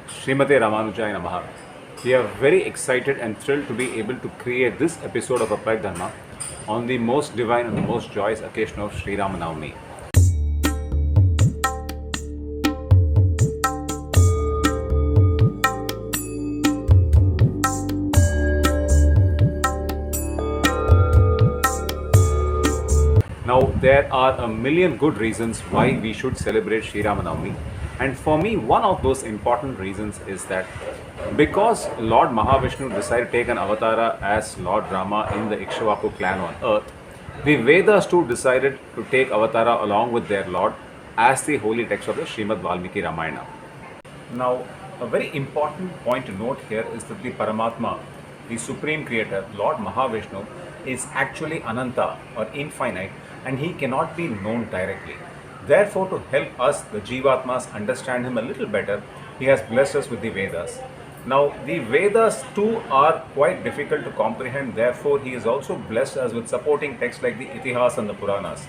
Srimate Ramanujaya Namaha. We are very excited and thrilled to be able to create this episode of Applied Dharna on the most divine and the most joyous occasion of Shri Rama Navami. Now, there are a million good reasons why we should celebrate Shri Rama Navami. And for me, one of those important reasons is that because Lord Mahavishnu decided to take an avatara as Lord Rama in the Ikshvaku clan on earth, the Vedas too decided to take avatara along with their Lord as the holy text of the Srimad Valmiki Ramayana. Now, a very important point to note here is that the Paramatma, the Supreme Creator, Lord Mahavishnu, is actually Ananta or infinite, and he cannot be known directly. Therefore, to help us, the Jivatmas, understand him a little better, he has blessed us with the Vedas. Now, the Vedas too are quite difficult to comprehend, therefore, he has also blessed us with supporting texts like the Itihasas and the Puranas.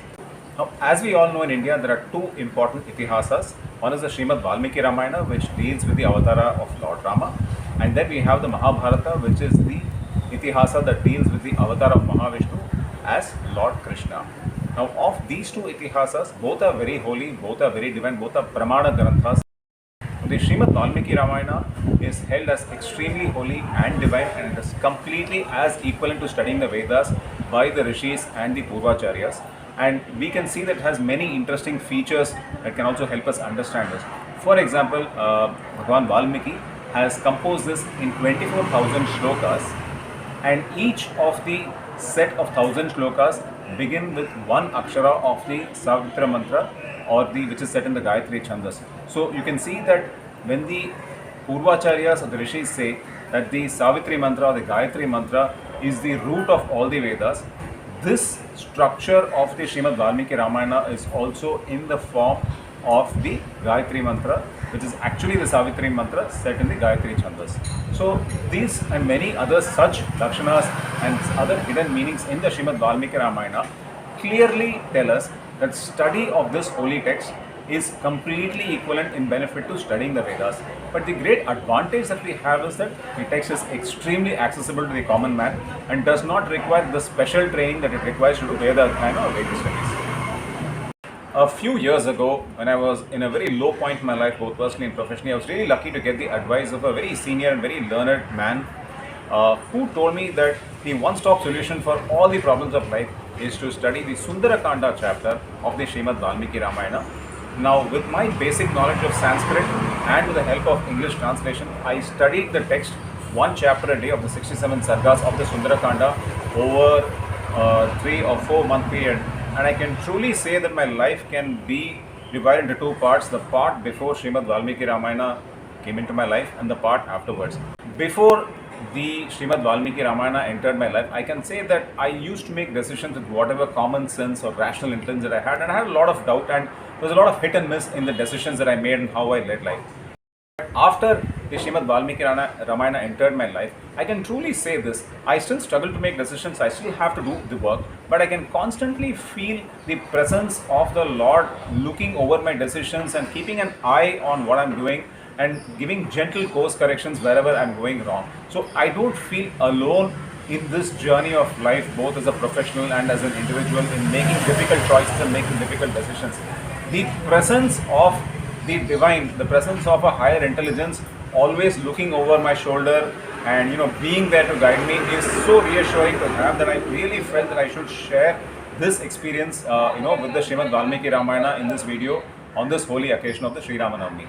Now, as we all know in India, there are two important Itihasas. One is the Srimad Valmiki Ramayana, which deals with the avatara of Lord Rama, and then we have the Mahabharata, which is the Itihasa that deals with the avatar of Mahavishnu as Lord Krishna. Now, of these two Itihasas, both are very holy, both are very divine, both are Pramana Granthas. The Srimad Valmiki Ramayana is held as extremely holy and divine, and it is completely as equivalent to studying the Vedas by the Rishis and the Purvacharyas. And we can see that it has many interesting features that can also help us understand this. For example, Bhagwan Valmiki has composed this in 24,000 shlokas, and each of the set of 1,000 shlokas begin with one akshara of the Savitr mantra, or which is set in the Gayatri Chandas. So you can see that when the Purvacharyas or the Rishis say that the Savitri mantra or the Gayatri mantra is the root of all the Vedas, this structure of the Srimad Valmiki Ramayana is also in the form of the Gayatri mantra, which is actually the Savitri mantra set in the Gayatri Chandas. So these and many other such lakshanas and other hidden meanings in the Srimad Valmiki Ramayana clearly tell us that study of this holy text is completely equivalent in benefit to studying the Vedas. But the great advantage that we have is that the text is extremely accessible to the common man and does not require the special training that it requires to do Veda kind of Vedic studies. A few years ago, when I was in a very low point in my life, both personally and professionally, I was really lucky to get the advice of a very senior and very learned man who told me that the one-stop solution for all the problems of life is to study the Sundara Kandam chapter of the Srimad Valmiki Ramayana. Now, with my basic knowledge of Sanskrit and with the help of English translation, I studied the text one chapter a day of the 67 sargas of the Sundara Kanda over 3 or 4 month period. And I can truly say that my life can be divided into two parts: the part before Srimad Valmiki Ramayana came into my life and the part afterwards. Before the Srimad Valmiki Ramayana entered my life, I can say that I used to make decisions with whatever common sense or rational intelligence that I had, and I had a lot of doubt, and there was a lot of hit and miss in the decisions that I made and how I led life. After the Srimad Valmiki Ramayana entered my life, I can truly say this: I still struggle to make decisions, I still have to do the work, but I can constantly feel the presence of the Lord looking over my decisions and keeping an eye on what I'm doing and giving gentle course corrections wherever I'm going wrong. So I don't feel alone in this journey of life, both as a professional and as an individual, in making difficult choices and making difficult decisions. The presence of the divine, the presence of a higher intelligence always looking over my shoulder and being there to guide me is so reassuring to have, that I really felt that I should share this experience with the Srimad Valmiki Ramayana in this video on this holy occasion of the Shri Rama Navami.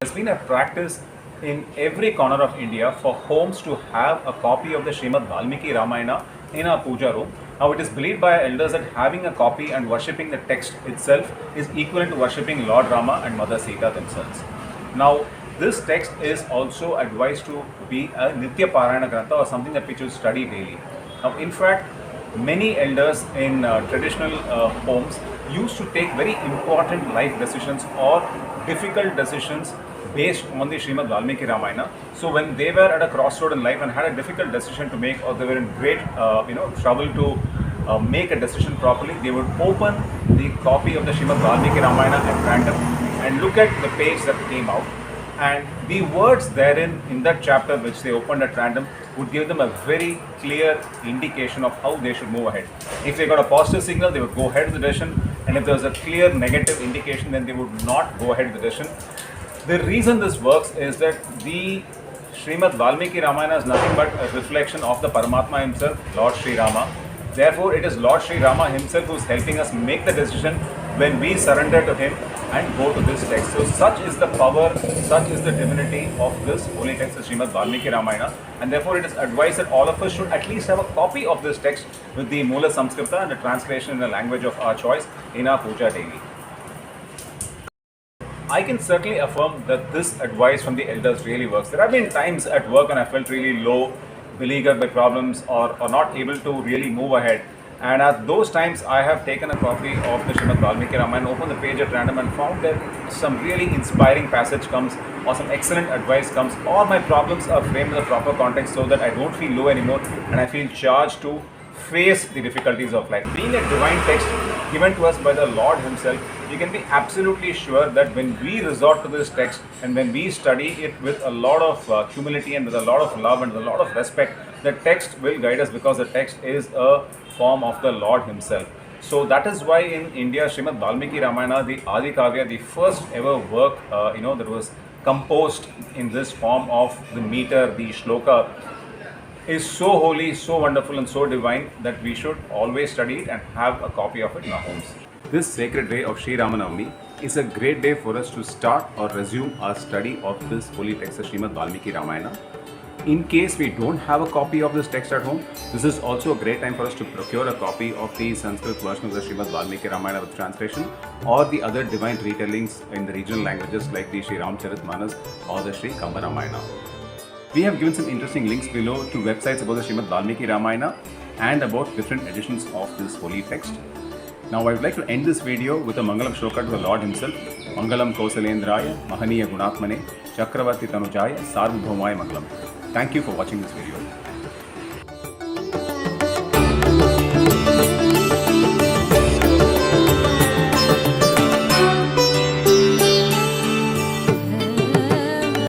There's been a practice in every corner of India for homes to have a copy of the Srimad Valmiki Ramayana in a puja room. Now, it is believed by elders that having a copy and worshipping the text itself is equivalent to worshipping Lord Rama and Mother Sita themselves. Now, this text is also advised to be a Nitya Parayana Grantha, or something that we should study daily. Now, in fact, many elders in traditional homes used to take very important life decisions or difficult decisions based on the Srimad Valmiki Ramayana. So when they were at a crossroad in life and had a difficult decision to make, or they were in great trouble to make a decision properly, they would open the copy of the Srimad Valmiki Ramayana at random and look at the page that came out. and the words therein in that chapter which they opened at random would give them a very clear indication of how they should move ahead. If they got a positive signal, they would go ahead with the decision, and if there was a clear negative indication, then they would not go ahead with the decision. The reason this works is that the Srimad Valmiki Ramayana is nothing but a reflection of the Paramatma himself, Lord Shri Rama. Therefore, it is Lord Shri Rama himself who is helping us make the decision when we surrender to him and go to this text. So such is the power, such is the divinity of this holy text, the Srimad Valmiki Ramayana, and therefore it is advised that all of us should at least have a copy of this text with the Mula Samskrita and the translation in the language of our choice in our puja daily. I can certainly affirm that this advice from the elders really works. There have been times at work when I felt really low, beleaguered by problems, or not able to really move ahead. And at those times, I have taken a copy of the Srimad Valmiki Ramayana, opened the page at random, and found that some really inspiring passage comes, or some excellent advice comes, or my problems are framed in the proper context so that I don't feel low anymore and I feel charged to face the difficulties of life. Being a divine text given to us by the Lord himself, you can be absolutely sure that when we resort to this text and when we study it with a lot of humility and with a lot of love and with a lot of respect, the text will guide us, because the text is a form of the Lord himself. So that is why in India, Srimad Valmiki Ramayana, the Adi Kavya, the first ever work that was composed in this form of the meter, the shloka, is so holy, so wonderful and so divine that we should always study it and have a copy of it in our homes. This sacred day of Shri Rama Navami is a great day for us to start or resume our study of this holy text, the Srimad Valmiki Ramayana. In case we don't have a copy of this text at home, this is also a great time for us to procure a copy of the Sanskrit version of the Srimad Valmiki Ramayana with translation, or the other divine retellings in the regional languages like the Sri Ramcharitmanas or the Sri Kamba Ramayana. We have given some interesting links below to websites about the Srimad Valmiki Ramayana and about different editions of this holy text. Now I would like to end this video with a Mangalam Shloka to the Lord himself. Mangalam Kausalendraya, Mahaniya Gunatmane, Chakravarti Tanujaya, Sarvabhaumaya Mangalam. Thank you for watching this video.